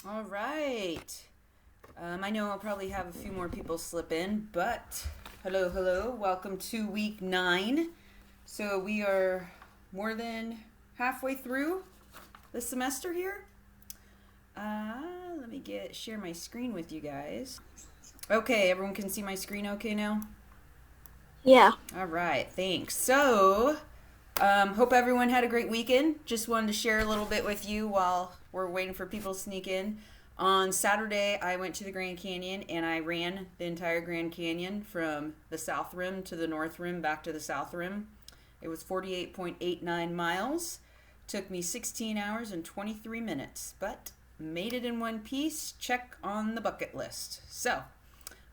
All right. I know I'll probably have a few more people slip in, but hello, hello. Welcome to week 9. So we are more than halfway through the semester here. Let me share my screen with you guys. Okay, everyone can see my screen okay now? Yeah. All right, thanks. So, hope everyone had a great weekend. Just wanted to share a little bit with you while we're waiting for people to sneak in. On Saturday, I went to the Grand Canyon and I ran the entire Grand Canyon from the South Rim to the North Rim back to the South Rim. It was 48.89 miles. Took me 16 hours and 23 minutes, but made it in one piece. Check on the bucket list. So,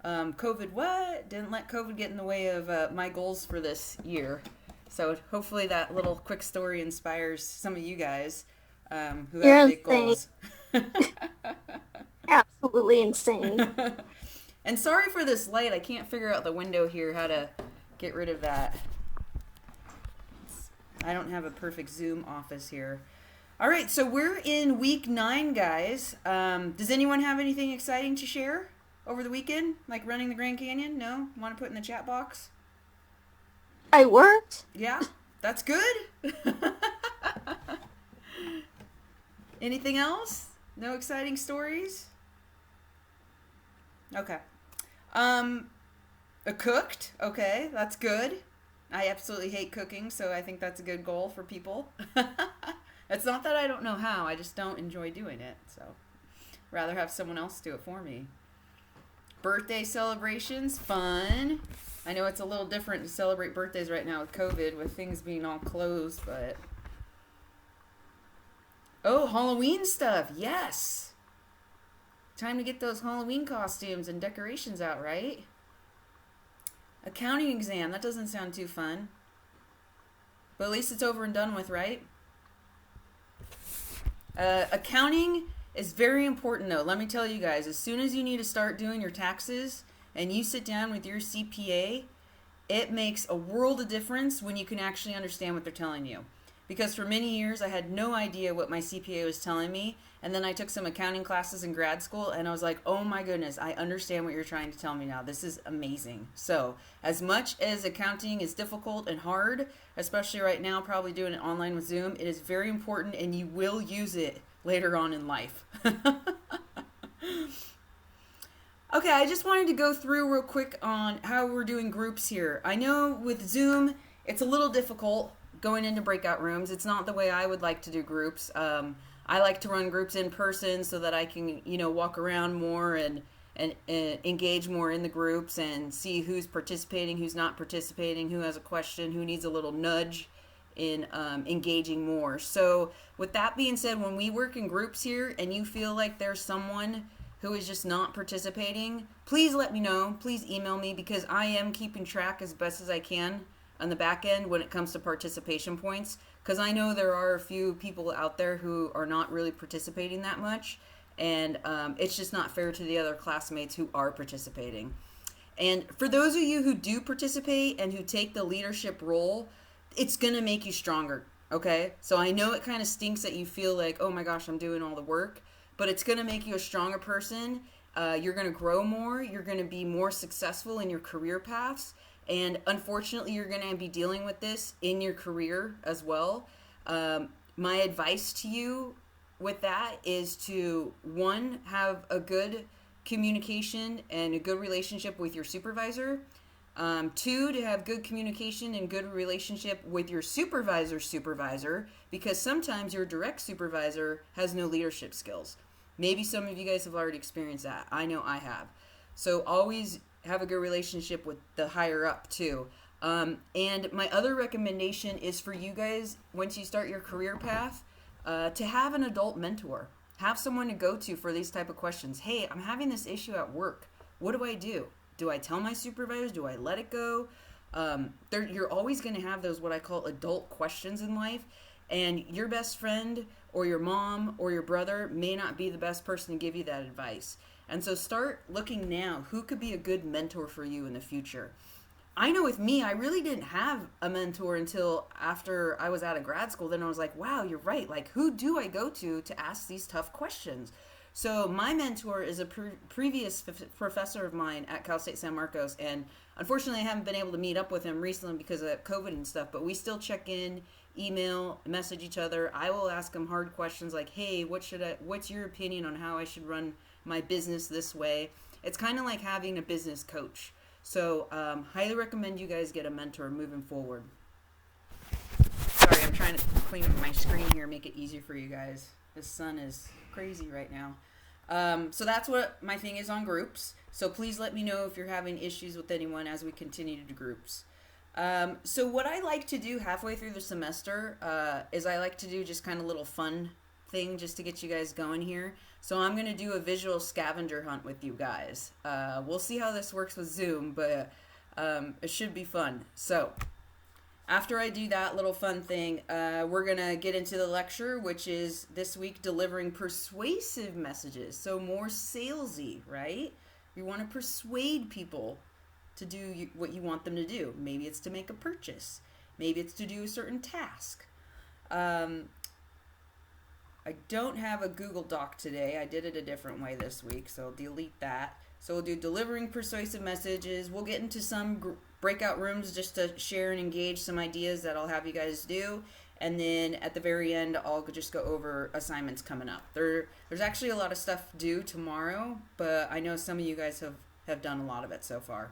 COVID what? Didn't let COVID get in the way of my goals for this year. So hopefully that little quick story inspires some of you guys who have You're big insane. goals. Absolutely insane. And sorry for this light. I can't figure out the window here how to get rid of that. I don't have a perfect Zoom office here. All right, so we're in week 9, guys. Does anyone have anything exciting to share over the weekend? Like running the Grand Canyon? No? Want to put in the chat box? I worked. Yeah, that's good. Anything else? No exciting stories? Okay. Um, cooked. Okay, that's good. I absolutely hate cooking, so I think that's a good goal for people. It's not that I don't know how, I just don't enjoy doing it, so rather have someone else do it for me. Birthday celebrations, fun. I know it's a little different to celebrate birthdays right now with COVID, with things being all closed, but. Oh, Halloween stuff, yes! Time to get those Halloween costumes and decorations out, right? Accounting exam, that doesn't sound too fun. But at least it's over and done with, right? Accounting is very important though. Let me tell you guys, as soon as you need to start doing your taxes and you sit down with your CPA, it makes a world of difference when you can actually understand what they're telling you. Because for many years I had no idea what my CPA was telling me, and then I took some accounting classes in grad school and I was like, oh my goodness, I understand what you're trying to tell me now. This is amazing. So as much as accounting is difficult and hard, especially right now probably doing it online with Zoom, it is very important and you will use it later on in life. Okay, I just wanted to go through real quick on how we're doing groups here. I know with Zoom, it's a little difficult going into breakout rooms. It's not the way I would like to do groups. I like to run groups in person so that I can, walk around more and engage more in the groups and see who's participating, who's not participating, who has a question, who needs a little nudge in engaging more. So, with that being said, when we work in groups here and you feel like there's someone who is just not participating, please let me know. Please email me because I am keeping track as best as I can on the back end when it comes to participation points. Because I know there are a few people out there who are not really participating that much. And it's just not fair to the other classmates who are participating. And for those of you who do participate and who take the leadership role, it's going to make you stronger. Okay? So I know it kind of stinks that you feel like, oh my gosh, I'm doing all the work, but it's going to make you a stronger person. You're going to grow more. You're going to be more successful in your career paths. And unfortunately, you're going to be dealing with this in your career as well. My advice to you with that is to, one, have a good communication and a good relationship with your supervisor. Two, to have good communication and good relationship with your supervisor's supervisor, because sometimes your direct supervisor has no leadership skills. Maybe some of you guys have already experienced that. I know I have. So always have a good relationship with the higher up too. And my other recommendation is for you guys, once you start your career path, to have an adult mentor. Have someone to go to for these type of questions. Hey, I'm having this issue at work. What do I do? Do I tell my supervisors? Do I let it go? You're always going to have those what I call adult questions in life. And your best friend or your mom or your brother may not be the best person to give you that advice. And so start looking now. Who could be a good mentor for you in the future? I know with me, I really didn't have a mentor until after I was out of grad school. Then I was like, wow, you're right. Like, who do I go to ask these tough questions? So my mentor is a previous professor of mine at Cal State San Marcos, and unfortunately I haven't been able to meet up with him recently because of COVID and stuff, but we still check in, email, message each other. I will ask him hard questions like, hey, what's your opinion on how I should run my business this way? It's kind of like having a business coach. So highly recommend you guys get a mentor moving forward. Sorry, I'm trying to clean up my screen here, make it easier for you guys. The sun is crazy right now. So that's what my thing is on groups. So please let me know if you're having issues with anyone as we continue to do groups. So what I like to do halfway through the semester is I like to do just kind of little fun thing just to get you guys going here. So I'm going to do a visual scavenger hunt with you guys. We'll see how this works with Zoom, but it should be fun. So after I do that little fun thing, we're going to get into the lecture, which is this week delivering persuasive messages. So more salesy, right? You want to persuade people to do what you want them to do. Maybe it's to make a purchase. Maybe it's to do a certain task. I don't have a Google Doc today. I did it a different way this week, so I'll delete that. So we'll do delivering persuasive messages. We'll get into some breakout rooms just to share and engage some ideas that I'll have you guys do. And then at the very end, I'll just go over assignments coming up. There's actually a lot of stuff due tomorrow, but I know some of you guys have done a lot of it so far.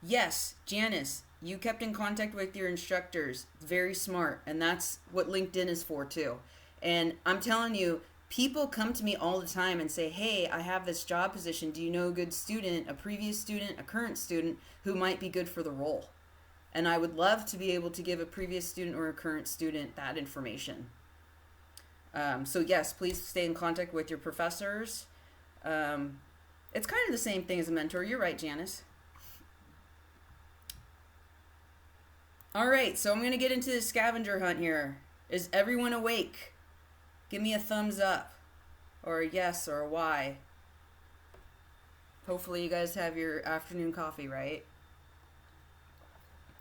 Yes, Janice, you kept in contact with your instructors. Very smart. And that's what LinkedIn is for too. And I'm telling you, people come to me all the time and say, hey, I have this job position. Do you know a good student, a previous student, a current student who might be good for the role? And I would love to be able to give a previous student or a current student that information. So yes, please stay in contact with your professors. It's kind of the same thing as a mentor. You're right, Janice. All right, so I'm going to get into the scavenger hunt here. Is everyone awake? Give me a thumbs up, or a yes, or a why. Hopefully you guys have your afternoon coffee, right?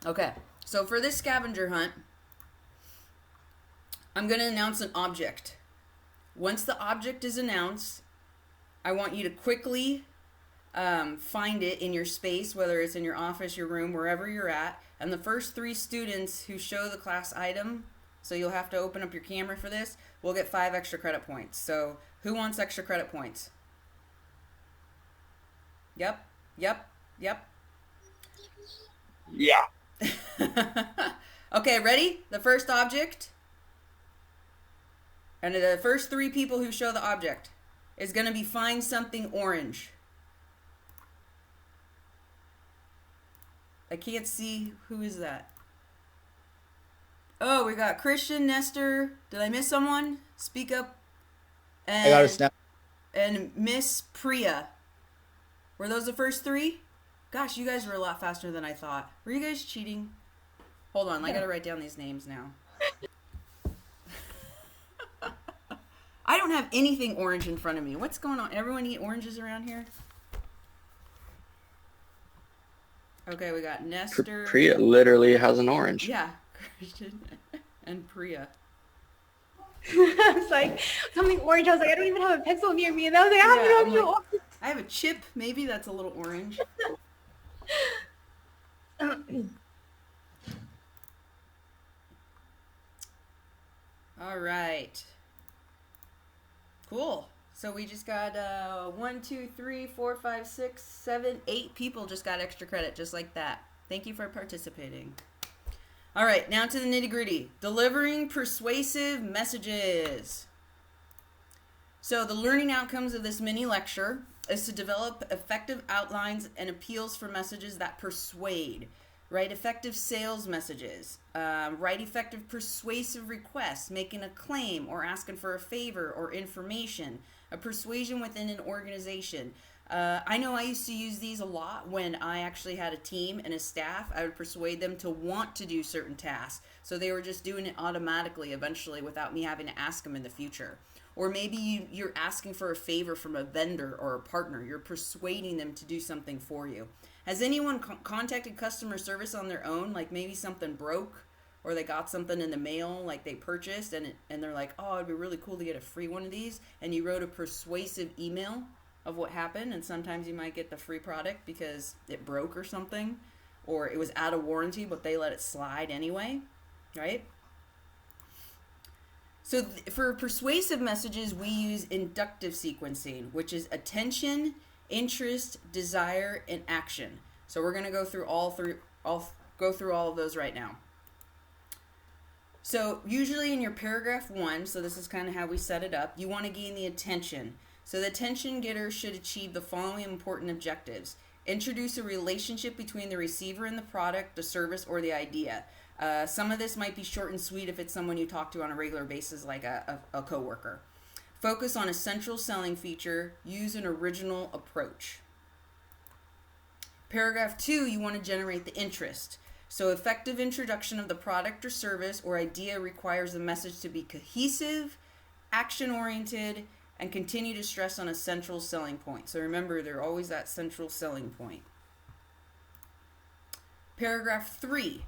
Okay, so for this scavenger hunt, I'm going to announce an object. Once the object is announced, I want you to quickly find it in your space, whether it's in your office, your room, wherever you're at. And the first 3 students who show the class item, so you'll have to open up your camera for this, will get 5 extra credit points. So who wants extra credit points? Yep. Yeah. Okay, ready? The first object, and the first 3 people who show the object is going to be find something orange. I can't see. Who is that? Oh, we got Christian, Nestor. Did I miss someone? Speak up. And, I got a snap. And Miss Priya. Were those the first 3? Gosh, you guys were a lot faster than I thought. Were you guys cheating? Hold on, I gotta write down these names now. I don't have anything orange in front of me. What's going on? Everyone eat oranges around here? Okay, we got Nestor. Priya literally has an orange. Yeah, Christian and Priya. I was like, something orange. I was like, I don't even have a pencil near me. And I was like, I have Yeah, an actual orange. I have a chip. Maybe that's a little orange. All right. Cool. So we just got 1, 2, 3, 4, 5, 6, 7, 8 people just got extra credit just like that. Thank you for participating. All right, now to the nitty-gritty. Delivering persuasive messages. So the learning outcomes of this mini lecture is to develop effective outlines and appeals for messages that persuade. Write effective sales messages. Write effective persuasive requests, making a claim or asking for a favor or information. A persuasion within an organization. I know I used to use these a lot when I actually had a team and a staff. I would persuade them to want to do certain tasks. So they were just doing it automatically eventually without me having to ask them in the future. Or maybe you're asking for a favor from a vendor or a partner. You're persuading them to do something for you. Has anyone contacted customer service on their own? Like maybe something broke or they got something in the mail, like they purchased, and they're like, oh, it'd be really cool to get a free one of these, and you wrote a persuasive email of what happened, and sometimes you might get the free product because it broke or something, or it was out of warranty, but they let it slide anyway, right? So for persuasive messages, we use inductive sequencing, which is attention, interest, desire, and action. So we're going to go through all of those right now. So usually in your paragraph 1, so this is kind of how we set it up, you want to gain the attention. So the attention getter should achieve the following important objectives. Introduce a relationship between the receiver and the product, the service, or the idea. Some of this might be short and sweet if it's someone you talk to on a regular basis, like a coworker. Focus on a central selling feature. Use an original approach. Paragraph 2, you want to generate the interest. So effective introduction of the product or service or idea requires the message to be cohesive, action-oriented, and continue to stress on a central selling point. So remember, they're always that central selling point. Paragraph 3,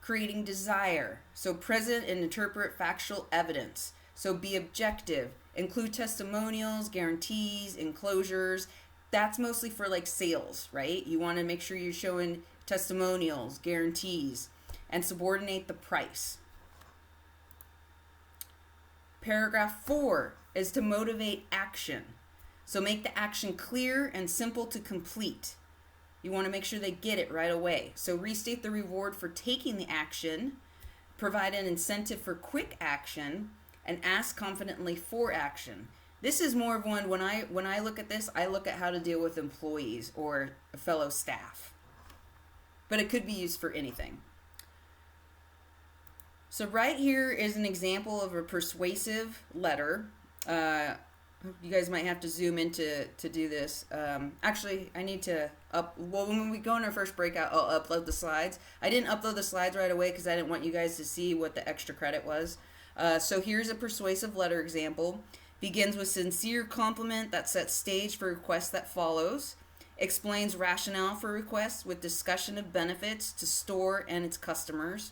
creating desire. So present and interpret factual evidence. So be objective. Include testimonials, guarantees, enclosures. That's mostly for like sales, right? You want to make sure you're showing testimonials, guarantees, and subordinate the price. Paragraph 4 is to motivate action. So make the action clear and simple to complete. You want to make sure they get it right away. So restate the reward for taking the action, provide an incentive for quick action, and ask confidently for action. This is more of one, when I look at this, I look at how to deal with employees or fellow staff. But it could be used for anything. So right here is an example of a persuasive letter. You guys might have to zoom in to do this. Actually, I need to when we go in our first breakout, I'll upload the slides. I didn't upload the slides right away because I didn't want you guys to see what the extra credit was. So here's a persuasive letter example. Begins with sincere compliment that sets stage for request that follows. Explains rationale for requests with discussion of benefits to store and its customers.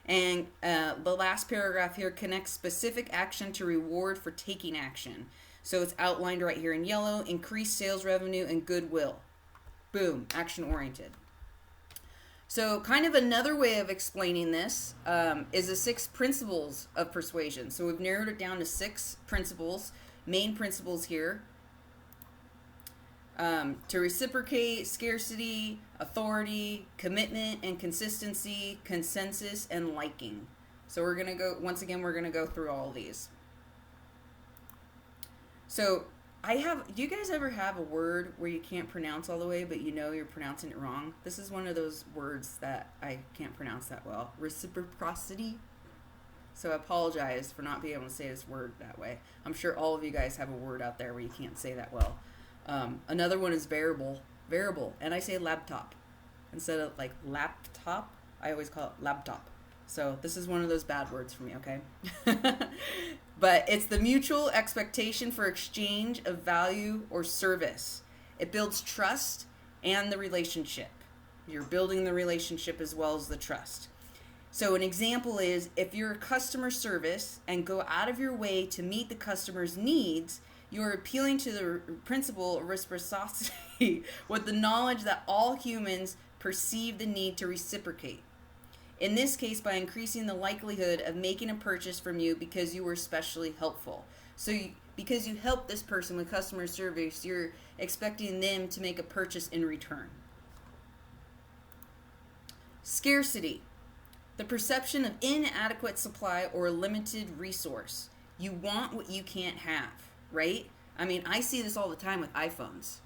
And the last paragraph here connects specific action to reward for taking action. So it's outlined right here in yellow: increased sales revenue and goodwill. Boom, action oriented. So kind of another way of explaining this is the 6 principles of persuasion. So we've narrowed it down to 6 principles, main principles here. To reciprocate, scarcity, authority, commitment and consistency, consensus, and liking. So we're going to go, once again, we're going to go through all of these. So do you guys ever have a word where you can't pronounce all the way, but you know you're pronouncing it wrong? This is one of those words that I can't pronounce that well. Reciprocity. So I apologize for not being able to say this word that way. I'm sure all of you guys have a word out there where you can't say that well. Another one is variable, and I say laptop. Instead of like laptop, I always call it laptop. So this is one of those bad words for me, okay? But it's the mutual expectation for exchange of value or service. It builds trust and the relationship. You're building the relationship as well as the trust. So an example is, if you're a customer service and go out of your way to meet the customer's needs, you're appealing to the principle of reciprocity with the knowledge that all humans perceive the need to reciprocate. In this case, by increasing the likelihood of making a purchase from you because you were especially helpful. So because you helped this person with customer service, you're expecting them to make a purchase in return. Scarcity. The perception of inadequate supply or a limited resource. You want what you can't have, right? I mean, I see this all the time with iPhones.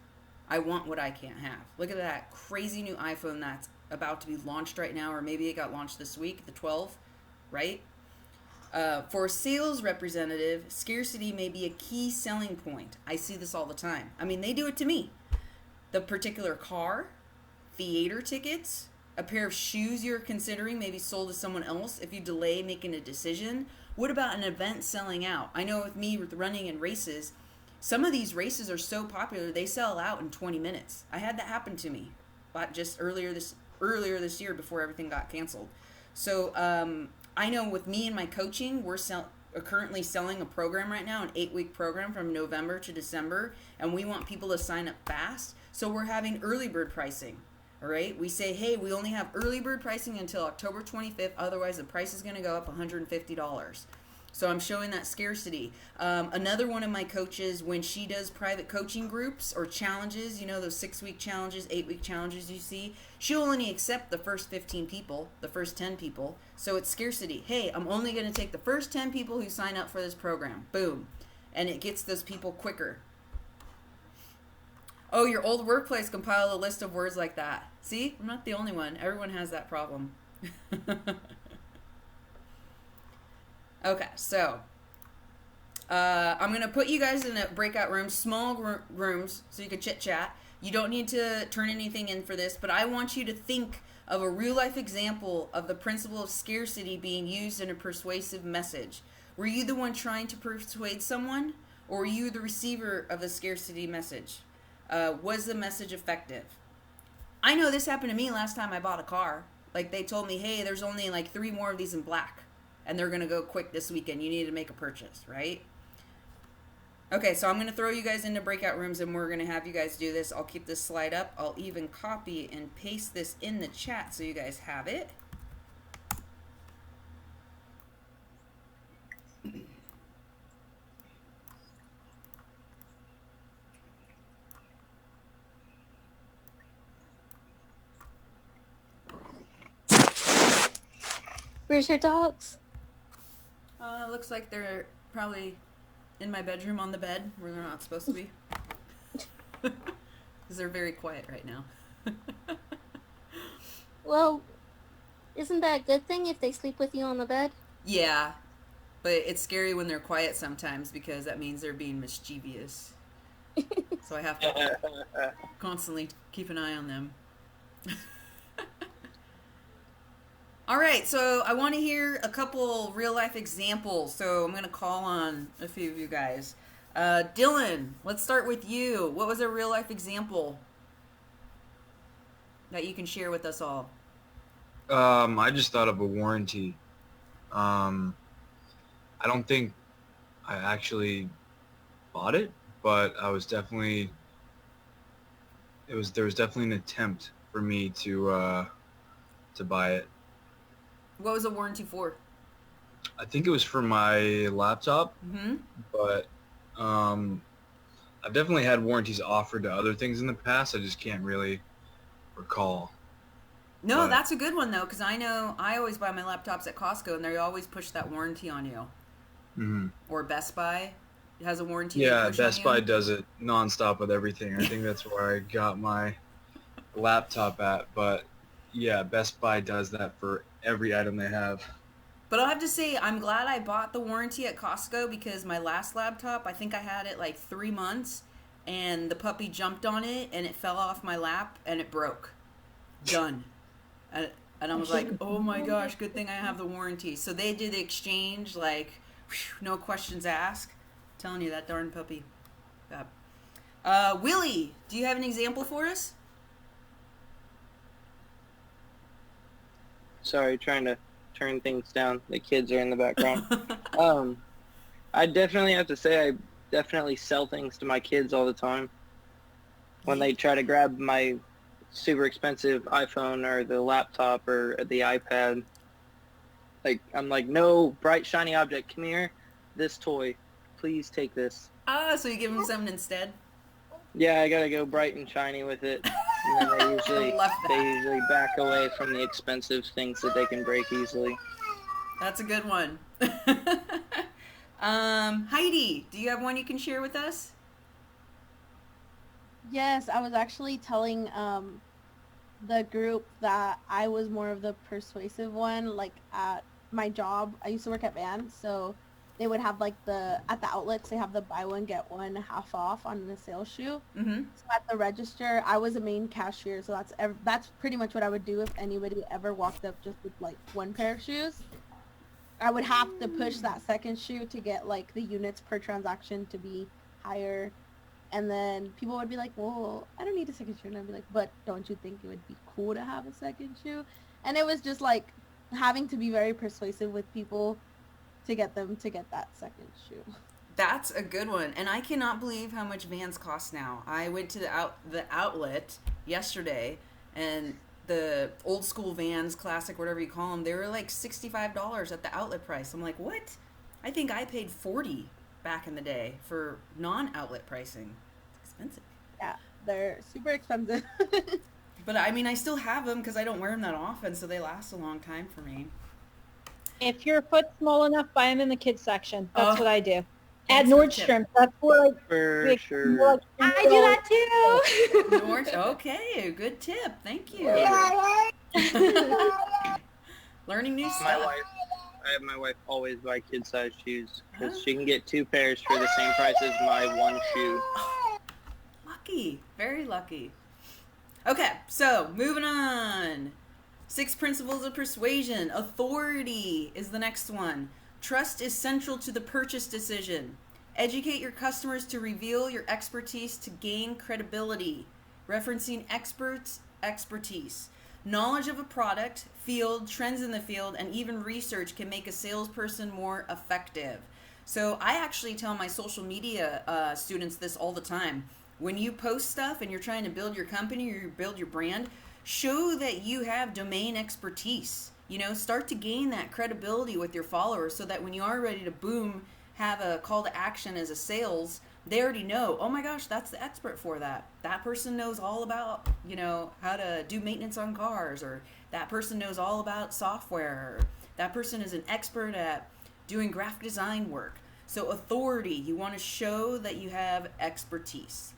I want what I can't have. Look at that crazy new iPhone that's about to be launched right now, or maybe it got launched this week, the 12, right? For a sales representative, scarcity may be a key selling point. I see this all the time. I mean, they do it to me. The particular car, theater tickets, a pair of shoes you're considering may be sold to someone else if you delay making a decision. What about an event selling out? I know with me with running in races, some of these races are so popular they sell out in 20 minutes. I had that happen to me just earlier this year before everything got canceled. So I know with me and my coaching, we're currently selling a program right now, an 8-week program from November to December, and we want people to sign up fast. So we're having early bird pricing. All right, we say, hey, we only have early bird pricing until October 25th. Otherwise, the price is going to go up $150. So I'm showing that scarcity. Another one of my coaches, when she does private coaching groups or challenges, you know, those 6-week challenges, 8-week challenges you see, she'll only accept the first 15 people, the first 10 people. So it's scarcity. Hey, I'm only going to take the first 10 people who sign up for this program. Boom. And it gets those people quicker. Oh, your old workplace compiled a list of words like that. See? I'm not the only one. Everyone has that problem. Okay, so I'm going to put you guys in a breakout room, small rooms, so you can chit-chat. You don't need to turn anything in for this, but I want you to think of a real-life example of the principle of scarcity being used in a persuasive message. Were you the one trying to persuade someone, or were you the receiver of the scarcity message? Was the message effective? I know this happened to me last time I bought a car. Like, they told me, hey, there's only like 3 more of these in black, and they're going to go quick this weekend. You need to make a purchase, right? Okay, so I'm going to throw you guys into breakout rooms, and we're going to have you guys do this. I'll keep this slide up. I'll even copy and paste this in the chat so you guys have it. Where's your dogs? Looks like they're probably in my bedroom on the bed where they're not supposed to be. Because they're very quiet right now. Well, isn't that a good thing if they sleep with you on the bed? Yeah, but it's scary when they're quiet sometimes because that means they're being mischievous. So I have to constantly keep an eye on them. All right, so I want to hear a couple real-life examples. So I'm going to call on a few of you guys. Dylan, let's start with you. What was a real-life example that you can share with us all? I just thought of a warranty. I don't think I actually bought it, but I was definitely there was definitely an attempt for me to buy it. What was the warranty for? I think it was for my laptop, but I've definitely had warranties offered to other things in the past. I just can't really recall. No, But that's a good one, though, because I know I always buy my laptops at Costco, and they always push that warranty on you. mhm. Or Best Buy has a warranty. they Yeah, push on Best you. Buy does it nonstop with everything. I think that's where I got my laptop at. But yeah, Best Buy does that for every item they have. But I'll have to say, I'm glad I bought the warranty at Costco because my last laptop, I think I had it like 3 months, and the puppy jumped on it, and it fell off my lap, and it broke. Done. And I was like, oh my gosh, good thing I have the warranty. So they did the exchange, like, whew, no questions asked. I'm telling you, that darn puppy. Willie, do you have an example for us? Sorry, trying to turn things down. The kids are in the background. I definitely have to say I definitely sell things to my kids all the time. When they try to grab my super expensive iPhone or the laptop or the iPad, like I'm like, no, bright shiny object, come here, this toy, please take this. So you give them something instead? Yeah, I gotta go bright and shiny with it. And then Love that. they usually back away from the expensive things that they can break easily. That's a good one. Heidi, do you have one you can share with us? Yes, I was actually telling the group that I was more of the persuasive one. Like at my job, I used to work at Vans, so they would have like at the outlets they have the buy one get one half off on the sales shoe. Mm-hmm. So at the register, I was a main cashier, so that's pretty much what I would do if anybody ever walked up just with like one pair of shoes. I would have to push that second shoe to get like the units per transaction to be higher. And then people would be like, well, I don't need a second shoe. And I'd be like, but don't you think it would be cool to have a second shoe? And it was just like having to be very persuasive with people to get them to get that second shoe. That's a good one, and I cannot believe how much Vans cost now. I went to the outlet yesterday, and the old school Vans, classic, whatever you call them, they were like $65 at the outlet price. I'm like, what? I think I paid $40 back in the day for non-outlet pricing. It's expensive. Yeah, they're super expensive. But I mean, I still have them because I don't wear them that often, so they last a long time for me. If your foot's small enough, buy them in the kids section. That's what I do. At Thanks for the tip. Nordstrom. That's where For like, sure. like, I do that too. North, okay, good tip. Thank you. Learning new stuff. I have my wife always buy kid-sized shoes because she can get 2 pairs for the same price as my 1 shoe. Lucky, very lucky. Okay, so moving on. 6 principles of persuasion. Authority is the next one. Trust is central to the purchase decision. Educate your customers to reveal your expertise to gain credibility. Referencing expertise. Knowledge of a product, field, trends in the field, and even research can make a salesperson more effective. So I actually tell my social media students this all the time. When you post stuff and you're trying to build your company or you build your brand, show that you have domain expertise. You know, start to gain that credibility with your followers so that when you are ready to boom, have a call to action as a sales, they already know, oh my gosh, that's the expert for that. That person knows all about, you know, how to do maintenance on cars, or that person knows all about software, or that person is an expert at doing graphic design work. So authority, you want to show that you have expertise.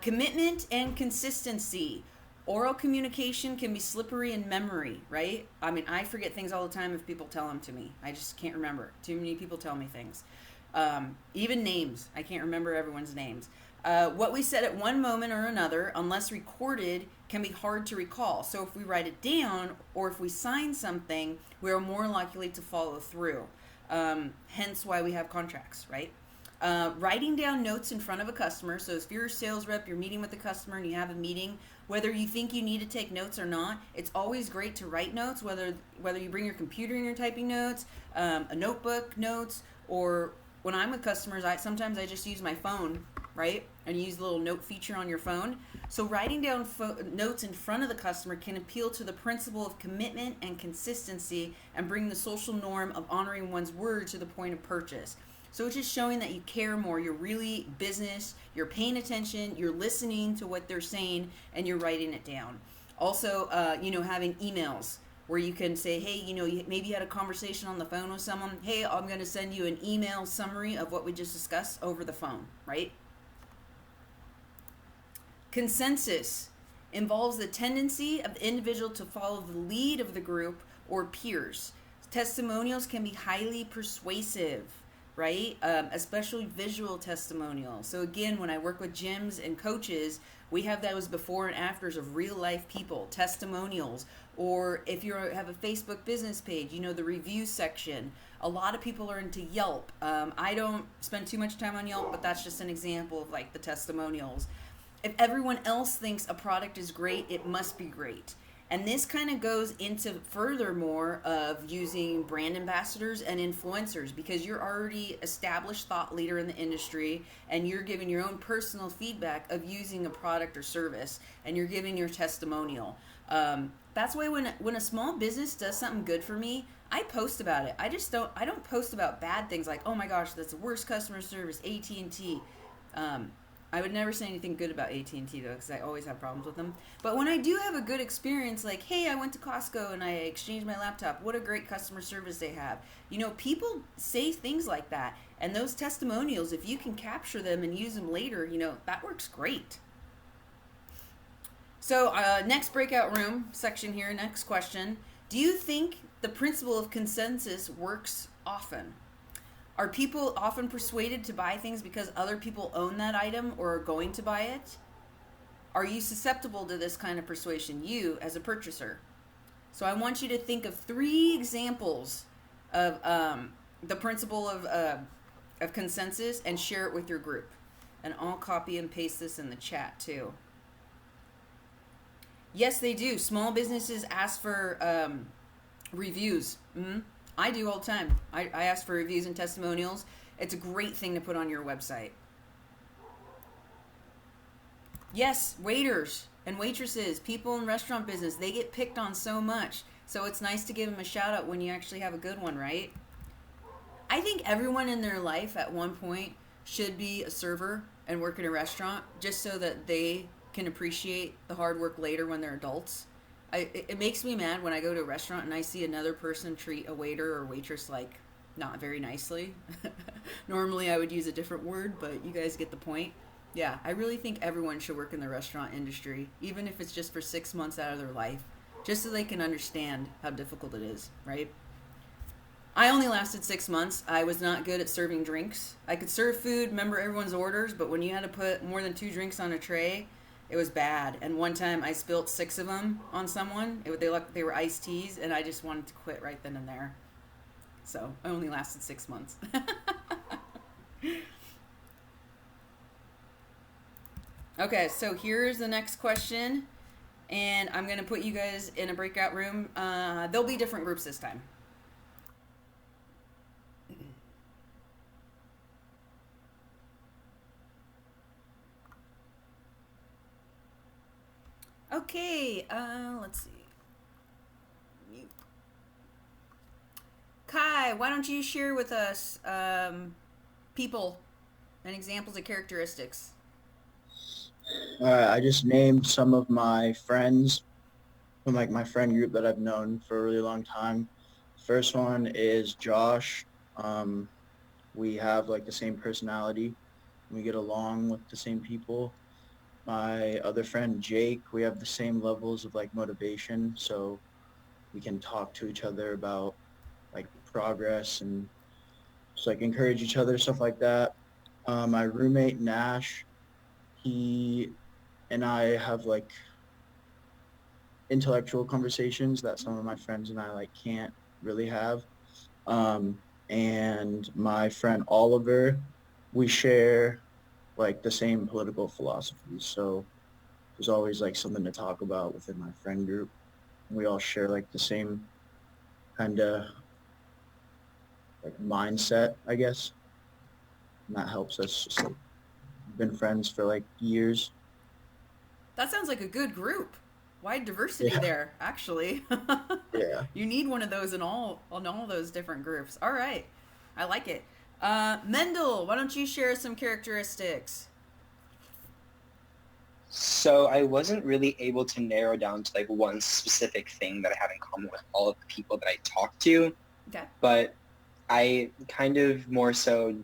Commitment and consistency. Oral communication can be slippery in memory, right? I mean, I forget things all the time if people tell them to me. I just can't remember. Too many people tell me things. Even names. I can't remember everyone's names. What we said at one moment or another, unless recorded, can be hard to recall. So if we write it down or if we sign something, we are more likely to follow through. Hence why we have contracts, right? Writing down notes in front of a customer. So if you're a sales rep, you're meeting with the customer and you have a meeting, whether you think you need to take notes or not, it's always great to write notes, whether you bring your computer and you're typing notes, a notebook notes, or when I'm with customers, sometimes I just use my phone, right? And use the little note feature on your phone. So writing down notes in front of the customer can appeal to the principle of commitment and consistency and bring the social norm of honoring one's word to the point of purchase. So it's just showing that you care more, you're really business, you're paying attention, you're listening to what they're saying, and you're writing it down. Also, having emails where you can say, hey, maybe you had a conversation on the phone with someone. Hey, I'm going to send you an email summary of what we just discussed over the phone, right? Consensus involves the tendency of the individual to follow the lead of the group or peers. Testimonials can be highly persuasive, right? Especially visual testimonials. So again, when I work with gyms and coaches, we have those before and afters of real life people, testimonials. Or if you have a Facebook business page, the review section. A lot of people are into Yelp. I don't spend too much time on Yelp, but that's just an example of like the testimonials. If everyone else thinks a product is great, it must be great. And this kind of goes into furthermore of using brand ambassadors and influencers, because you're already established thought leader in the industry and you're giving your own personal feedback of using a product or service, and you're giving your testimonial. That's why when a small business does something good for me, I post about it. I don't post about bad things like, oh my gosh, that's the worst customer service, AT&T. I would never say anything good about AT&T though, because I always have problems with them. But when I do have a good experience, like, hey, I went to Costco and I exchanged my laptop. What a great customer service they have. People say things like that. And those testimonials, if you can capture them and use them later, that works great. So next breakout room section here, next question. Do you think the principle of consensus works often? Are people often persuaded to buy things because other people own that item or are going to buy it? Are you susceptible to this kind of persuasion, you as a purchaser? So I want you to think of 3 examples of the principle of consensus and share it with your group. And I'll copy and paste this in the chat too. Yes, they do. Small businesses ask for reviews. I do all the time. I ask for reviews and testimonials. It's a great thing to put on your website. Yes, waiters and waitresses, people in restaurant business, they get picked on so much. So it's nice to give them a shout out when you actually have a good one, right? I think everyone in their life at one point should be a server and work in a restaurant just so that they can appreciate the hard work later when they're adults. It makes me mad when I go to a restaurant and I see another person treat a waiter or waitress like not very nicely. Normally I would use a different word, but you guys get the point. Yeah, I really think everyone should work in the restaurant industry, even if it's just for 6 months out of their life, just so they can understand how difficult it is, right? I only lasted 6 months. I was not good at serving drinks. I could serve food, remember everyone's orders, but when you had to put more than 2 drinks on a tray, it was bad. And one time I spilt 6 of them on someone. They were iced teas, and I just wanted to quit right then and there. So I only lasted 6 months. Okay, so here's the next question, and I'm going to put you guys in a breakout room. There'll be different groups this time. Okay, let's see. Mute. Kai, why don't you share with us people and examples of characteristics? I just named some of my friends from like my friend group that I've known for a really long time. First one is Josh. We have like the same personality. We get along with the same people. My other friend Jake, we have the same levels of like motivation, so we can talk to each other about like progress and just like encourage each other, stuff like that. My roommate Nash, he and I have like intellectual conversations that some of my friends and I like can't really have. And my friend Oliver, we share like the same political philosophies. So there's always like something to talk about within my friend group. We all share like the same kind of like mindset, I guess. And that helps us just like been friends for like years. That sounds like a good group. Wide diversity there, actually. Yeah. You need one of those in all those different groups. All right. I like it. Mendel, why don't you share some characteristics? So I wasn't really able to narrow down to like one specific thing that I have in common with all of the people that I talk to. Okay. But I kind of more so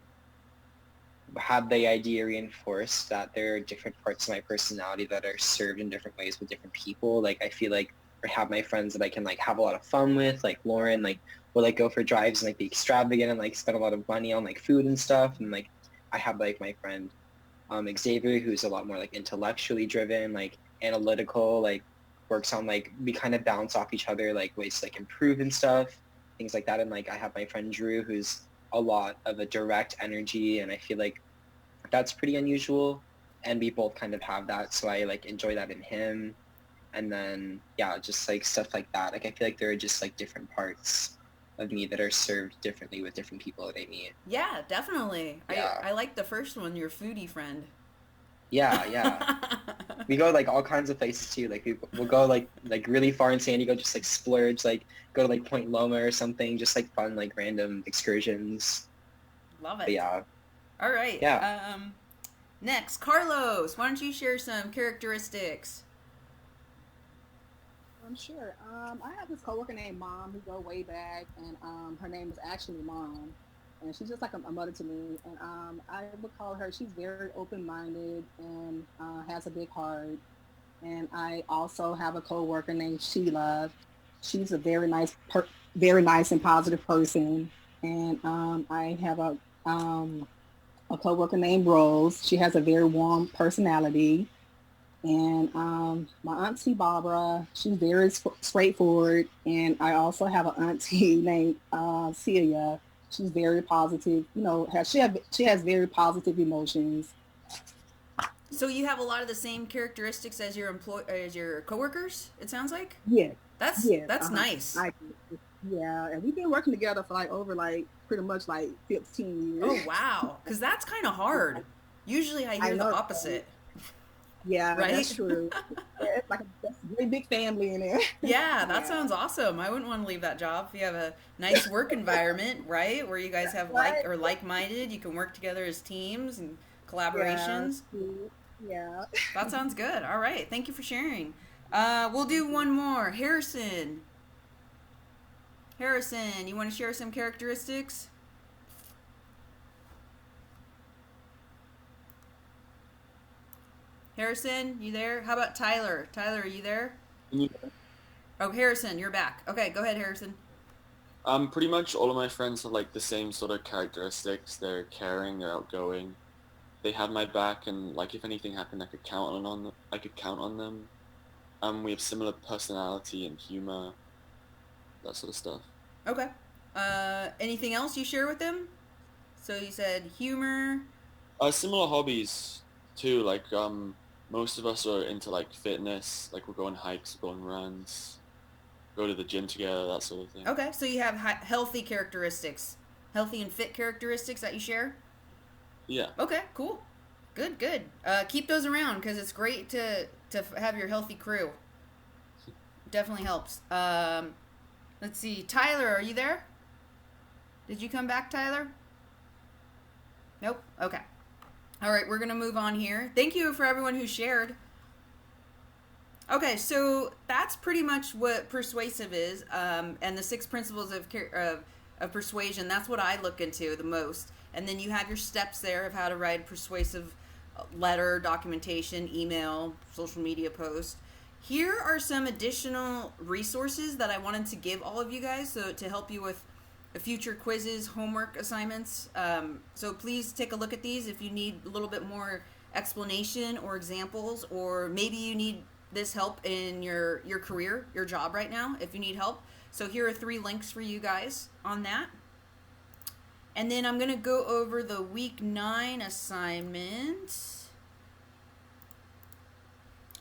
had the idea reinforced that there are different parts of my personality that are served in different ways with different people. Like I feel like I have my friends that I can like have a lot of fun with, like Lauren, like we'll like go for drives and like be extravagant and like spend a lot of money on like food and stuff. And like I have like my friend Xavier, who's a lot more like intellectually driven, like analytical, like works on like we kind of bounce off each other, like ways to like improve and stuff, things like that. And like I have my friend Drew, who's a lot of a direct energy, and I feel like that's pretty unusual, and we both kind of have that, so I like enjoy that in him. And then yeah, just like stuff like that. Like I feel like there are just like different parts of me that are served differently with different people that I meet. Yeah, definitely. Yeah. I like the first one, your foodie friend. Yeah. We go like all kinds of places too. Like we'll go like really far in San Diego, just like splurge, like go to like Point Loma or something, just like fun like random excursions. Love it. But yeah. All right. Yeah. Next, Carlos, why don't you share some characteristics? Sure. I have this coworker named Mom. We go way back, and her name is actually Mom, and she's just like a mother to me. And I would call her. She's very open-minded and has a big heart. And I also have a coworker named Sheila. She's a very nice and positive person. And I have a coworker named Rose. She has a very warm personality. And my auntie Barbara, she's very straightforward. And I also have an auntie named Celia. She's very positive. You know, she has very positive emotions. So you have a lot of the same characteristics as your coworkers. It sounds like. Yeah. That's Yeah. nice. Yeah, and we've been working together for like over like pretty much like 15 years. Oh wow, because that's kind of hard. Usually I hear the know. opposite. Yeah, Right? that's true. Yeah, it's like that's a very big family in there. Yeah, that sounds awesome. I wouldn't want to leave that job. If you have a nice work environment, right, where you guys have like-minded, you can work together as teams and collaborations. Yeah. That sounds good. All right, thank you for sharing. We'll do one more. Harrison, you want to share some characteristics? Harrison, you there? How about Tyler? Tyler, are you there? Yeah. Oh, Harrison, you're back. Okay, go ahead, Harrison. Pretty much all of my friends have like the same sort of characteristics. They're caring, they're outgoing. They have my back, and like if anything happened, I could count on them. We have similar personality and humor, that sort of stuff. Okay. Anything else you share with them? So you said humor. Similar hobbies too. Like most of us are into like fitness. Like we're going hikes, we're going runs, go to the gym together, that sort of thing. Okay, so you have healthy characteristics, healthy and fit characteristics that you share. Yeah. Okay, cool. Good. Keep those around because it's great to have your healthy crew. Definitely helps. Let's see. Tyler, are you there? Did you come back, Tyler? Nope. Okay. All right, we're going to move on here. Thank you for everyone who shared. Okay, so that's pretty much what persuasive is, and the 6 principles of persuasion. That's what I look into the most. And then you have your steps there of how to write a persuasive letter, documentation, email, social media post. Here are some additional resources that I wanted to give all of you guys so to help you with future quizzes, homework assignments. So please take a look at these if you need a little bit more explanation or examples, or maybe you need this help in your career, your job right now, if you need help. So here are 3 links for you guys on that. And then I'm going to go over the week 9 assignment.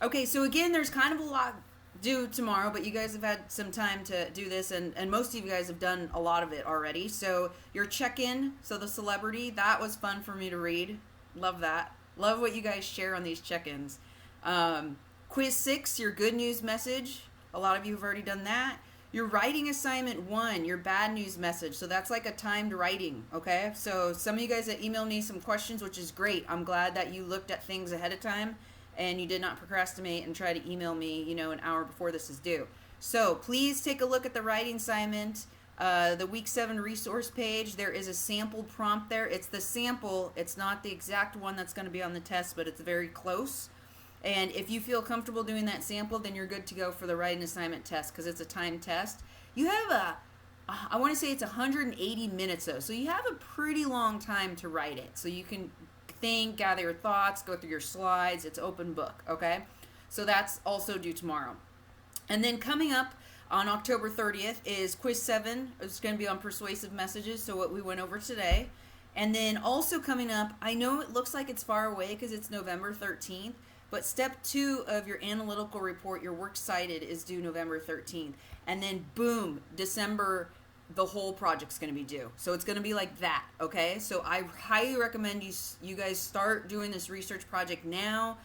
Okay, so again, there's kind of a lot due tomorrow, but you guys have had some time to do this, and most of you guys have done a lot of it already. So your check-in, so the celebrity, that was fun for me to read. Love that. Love what you guys share on these check-ins. Quiz 6, your good news message. A lot of you have already done that. Your writing assignment 1, your bad news message. So that's like a timed writing, okay? So some of you guys that emailed me some questions, which is great. I'm glad that you looked at things ahead of time and you did not procrastinate and try to email me, an hour before this is due. So please take a look at the writing assignment, the week 7 resource page. There is a sample prompt there. It's the sample. It's not the exact one that's going to be on the test, but it's very close. And if you feel comfortable doing that sample, then you're good to go for the writing assignment test because it's a timed test. You have I want to say it's 180 minutes though, so you have a pretty long time to write it. So you can think, gather your thoughts, go through your slides. It's open book, okay? So that's also due tomorrow. And then coming up on October 30th is quiz 7. It's going to be on persuasive messages, so what we went over today. And then also coming up, I know it looks like it's far away because it's November 13th, but step 2 of your analytical report, your works cited, is due November 13th. And then boom, December, the whole project's going to be due. So it's going to be like that, okay? So I highly recommend you guys start doing this research project now.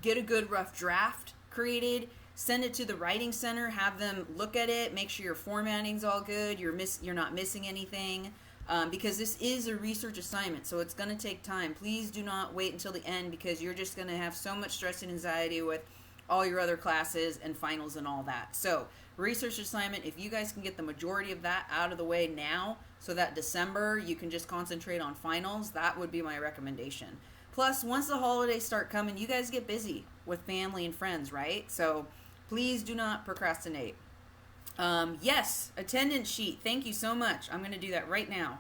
Get a good rough draft created. Send it to the writing center. Have them look at it. Make sure your formatting's all good. You're not missing anything. Because this is a research assignment, so it's going to take time. Please do not wait until the end because you're just going to have so much stress and anxiety with all your other classes and finals and all that. So research assignment, if you guys can get the majority of that out of the way now so that December you can just concentrate on finals, that would be my recommendation. Plus, once the holidays start coming, you guys get busy with family and friends, right? So please do not procrastinate. Yes, attendance sheet. Thank you so much. I'm going to do that right now.